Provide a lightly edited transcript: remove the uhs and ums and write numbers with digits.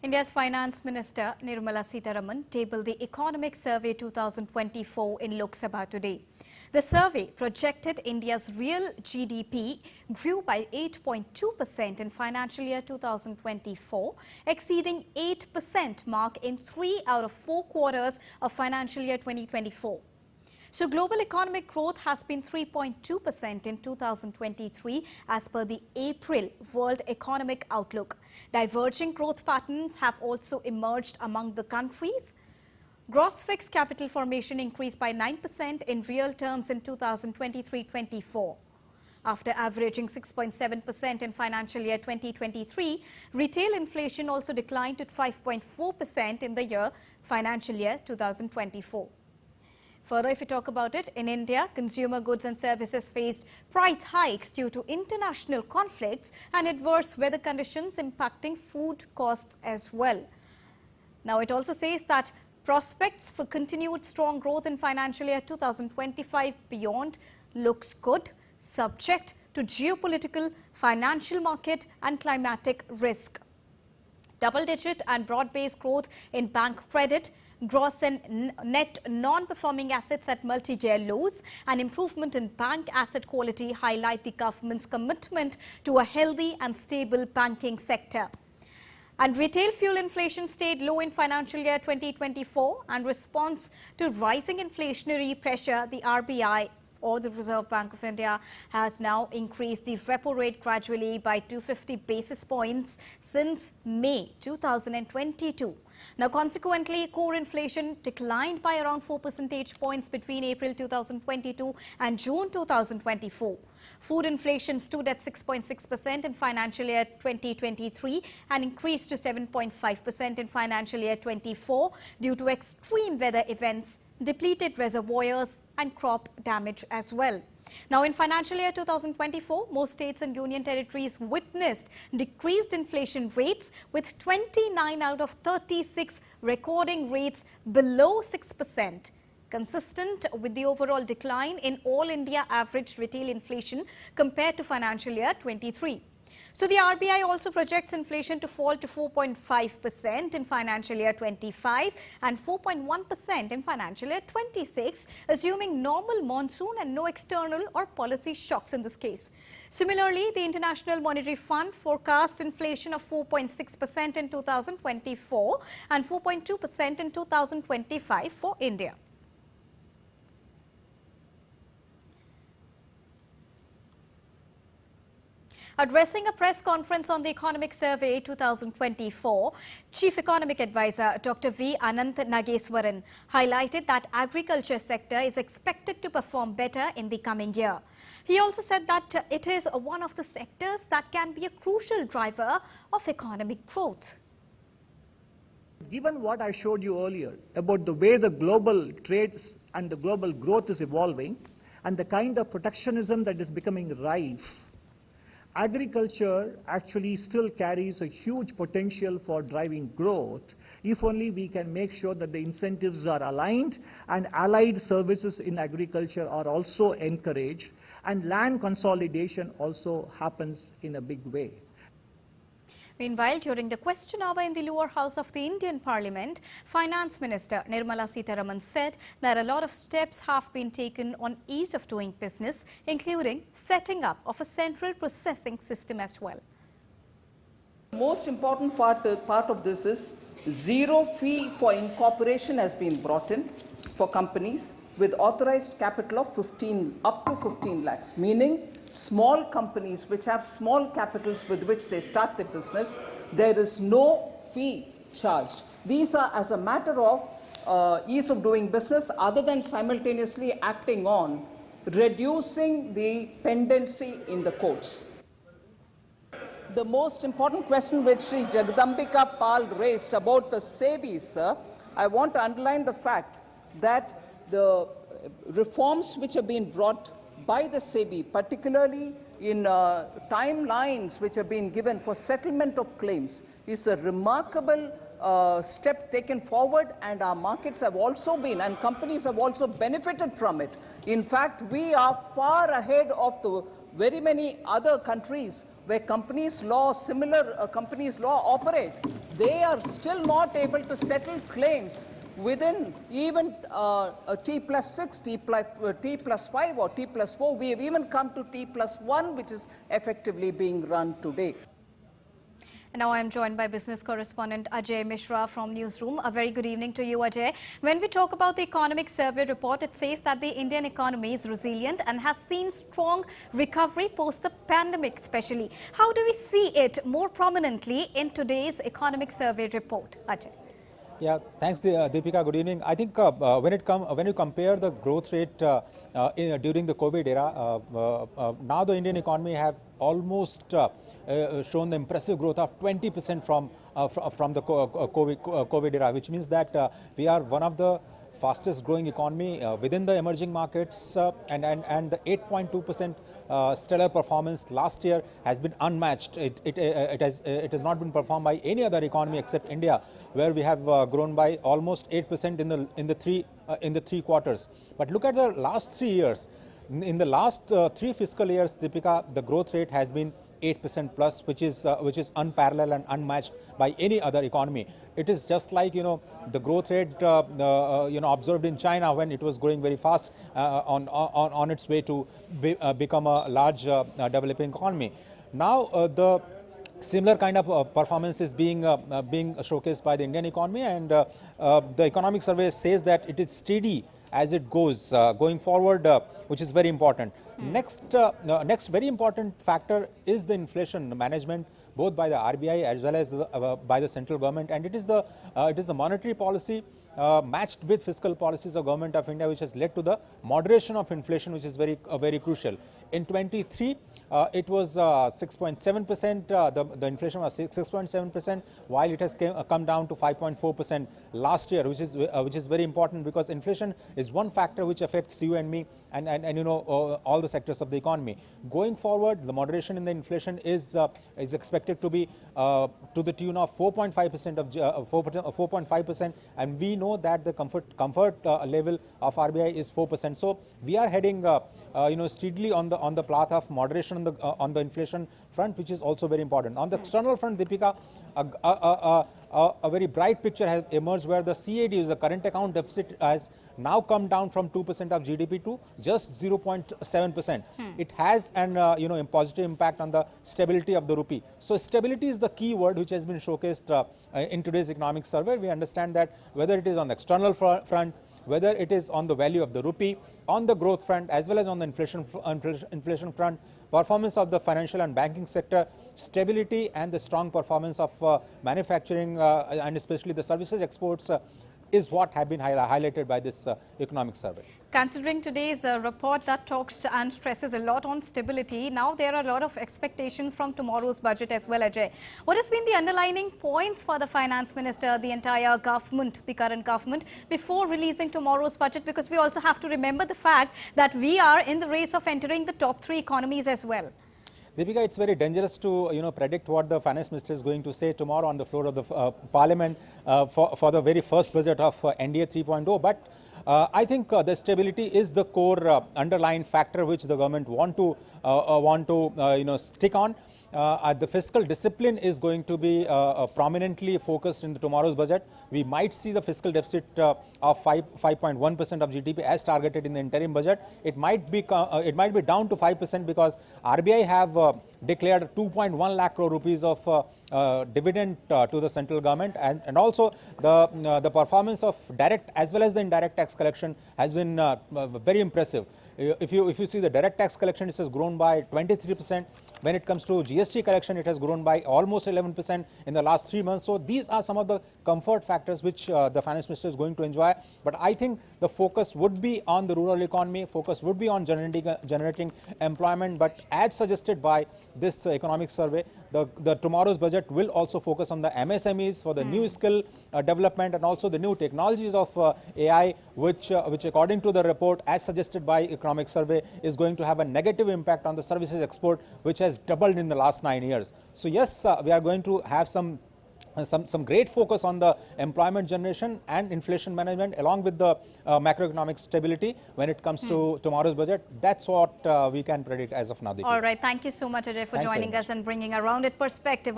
India's Finance Minister Nirmala Sitharaman tabled the Economic Survey 2024 in Lok Sabha today. The survey projected India's real GDP grew by 8.2% in financial year 2024, exceeding 8% mark in 3 out of 4 quarters of financial year 2024. So global economic growth has been 3.2% in 2023 as per the April World Economic Outlook. Diverging growth patterns have also emerged among the countries. Gross fixed capital formation increased by 9% in real terms in 2023-24. After averaging 6.7% in financial year 2023, retail inflation also declined to 5.4% in the year financial year 2024. Further, if we talk about it, in India, consumer goods and services faced price hikes due to international conflicts and adverse weather conditions impacting food costs as well. Now, it also says that prospects for continued strong growth in financial year 2025 beyond looks good, subject to geopolitical, financial market and climatic risk. Double-digit and broad-based growth in bank credit, gross and net non-performing assets at multi-year lows, and improvement in bank asset quality highlight the government's commitment to a healthy and stable banking sector. And retail fuel inflation stayed low in financial year 2024. And response to rising inflationary pressure, the RBI or the Reserve Bank of India has now increased the repo rate gradually by 250 basis points since May 2022. Now, consequently, core inflation declined by around 4 percentage points between April 2022 and June 2024. Food inflation stood at 6.6% in financial year 2023 and increased to 7.5% in financial year 24 due to extreme weather events, depleted reservoirs and crop damage as well. Now, in financial year 2024, most states and union territories witnessed decreased inflation rates, with 29 out of 36 recording rates below 6%, consistent with the overall decline in all India average retail inflation compared to financial year 23. So the RBI also projects inflation to fall to 4.5% in financial year 25 and 4.1% in financial year 26, assuming normal monsoon and no external or policy shocks in this case. Similarly, the International Monetary Fund forecasts inflation of 4.6% in 2024 and 4.2% in 2025 for India. Addressing a press conference on the Economic Survey 2024, Chief Economic Advisor Dr. V. Ananth Nageswaran highlighted that agriculture sector is expected to perform better in the coming year. He also said that it is one of the sectors that can be a crucial driver of economic growth. Given what I showed you earlier about the way the global trades and the global growth is evolving and the kind of protectionism that is becoming rife, agriculture actually still carries a huge potential for driving growth if only we can make sure that the incentives are aligned and allied services in agriculture are also encouraged and land consolidation also happens in a big way. Meanwhile, during the question hour in the lower house of the Indian Parliament, Finance Minister Nirmala Sitharaman said that a lot of steps have been taken on ease of doing business, including setting up of a central processing system as well. The most important part of this is zero fee for incorporation has been brought in for companies with authorized capital of up to 15 lakhs, meaning small companies which have small capitals with which they start their business, there is no fee charged. These are as a matter of ease of doing business, other than simultaneously acting on reducing the pendency in the courts. The most important question which Sri Jagadambika Pal raised about the SEBI, sir, I want to underline the fact that the reforms which have been brought by the SEBI, particularly in timelines which have been given for settlement of claims, is a remarkable step taken forward, and our markets have also been, and companies have also benefited from it. In fact, we are far ahead of the very many other countries where companies law, similar companies law operate, they are still not able to settle claims within even T+6, T+5 or T+4. We have even come to T+1, which is effectively being run today. And now I am joined by business correspondent Ajay Mishra from Newsroom. A very good evening to you, Ajay. When we talk about the economic survey report, it says that the Indian economy is resilient and has seen strong recovery post the pandemic especially. How do we see it more prominently in today's economic survey report, Ajay? Yeah, thanks, Deepika. Good evening. I think when you compare the growth rate during the COVID era, now the Indian economy have almost shown the impressive growth of 20% from the COVID era, which means that we are one of the fastest growing economy within the emerging markets, and the 8.2% stellar performance last year has been unmatched. It has not been performed by any other economy except India, where we have grown by almost 8% in the three quarters. But look at the last 3 years. In the last 3 fiscal years, Deepika, the growth rate has been 8% plus, which is unparalleled and unmatched by any other economy. It is just like, the growth rate observed in China when it was growing very fast on its way to become a large developing economy. Now the similar kind of performance is being showcased by the Indian economy, and the economic survey says that it is steady as it goes going forward, which is very important. Next very important factor is the inflation management, both by the RBI as well as by the central government, and it is the monetary policy matched with fiscal policies of Government of India which has led to the moderation of inflation, which is very crucial. In 23, it was 6.7%. The inflation was 6.7%, while it has come down to 5.4% last year, which is very important, because inflation is one factor which affects you and me and all the sectors of the economy. Going forward, the moderation in the inflation is expected to be to the tune of 4.5% of 4.5%, and we know that the comfort level of RBI is 4%. So we are heading steadily on the path of moderation on the inflation front, which is also very important. On the external front, Deepika, a very bright picture has emerged where the CAD, the current account deficit, has now come down from 2% of GDP to just 0.7%. It has a positive impact on the stability of the rupee. So stability is the key word which has been showcased in today's economic survey. We understand that whether it is on the external front, whether it is on the value of the rupee, on the growth front, as well as on the inflation front, performance of the financial and banking sector, stability, and the strong performance of manufacturing and especially the services exports is what have been highlighted by this economic survey. Considering today's report that talks and stresses a lot on stability, now there are a lot of expectations from tomorrow's budget as well, Ajay. What has been the underlining points for the finance minister, the entire government, the current government, before releasing tomorrow's budget? Because we also have to remember the fact that we are in the race of entering the top 3 economies as well. Deepika, it's very dangerous to predict what the finance minister is going to say tomorrow on the floor of the parliament for the very first budget of NDA 3.0. But I think the stability is the core underlying factor which the government want to stick on. The fiscal discipline is going to be prominently focused in tomorrow's budget. We might see the fiscal deficit of 5.1% of GDP as targeted in the interim budget. It might be down to 5% because RBI have declared 2.1 lakh crore rupees of dividend to the central government, and also the performance of direct as well as the indirect tax collection has been very impressive. If you see the direct tax collection, it has grown by 23%. When it comes to GST collection, it has grown by almost 11% in the last 3 months. So these are some of the comfort factors which the finance minister is going to enjoy. But I think the focus would be on the rural economy, focus would be on generating employment. But as suggested by this economic survey, the tomorrow's budget will also focus on the MSMEs for the new skill development and also the new technologies of AI, which according to the report, as suggested by economic survey, is going to have a negative impact on the services export, which has doubled in the last 9 years. So yes, we are going to have some some great focus on the employment generation and inflation management, along with the macroeconomic stability when it comes to tomorrow's budget. That's what we can predict as of now. All right. Thank you so much, Ajay, for Thanks very joining much. us and bringing a rounded perspective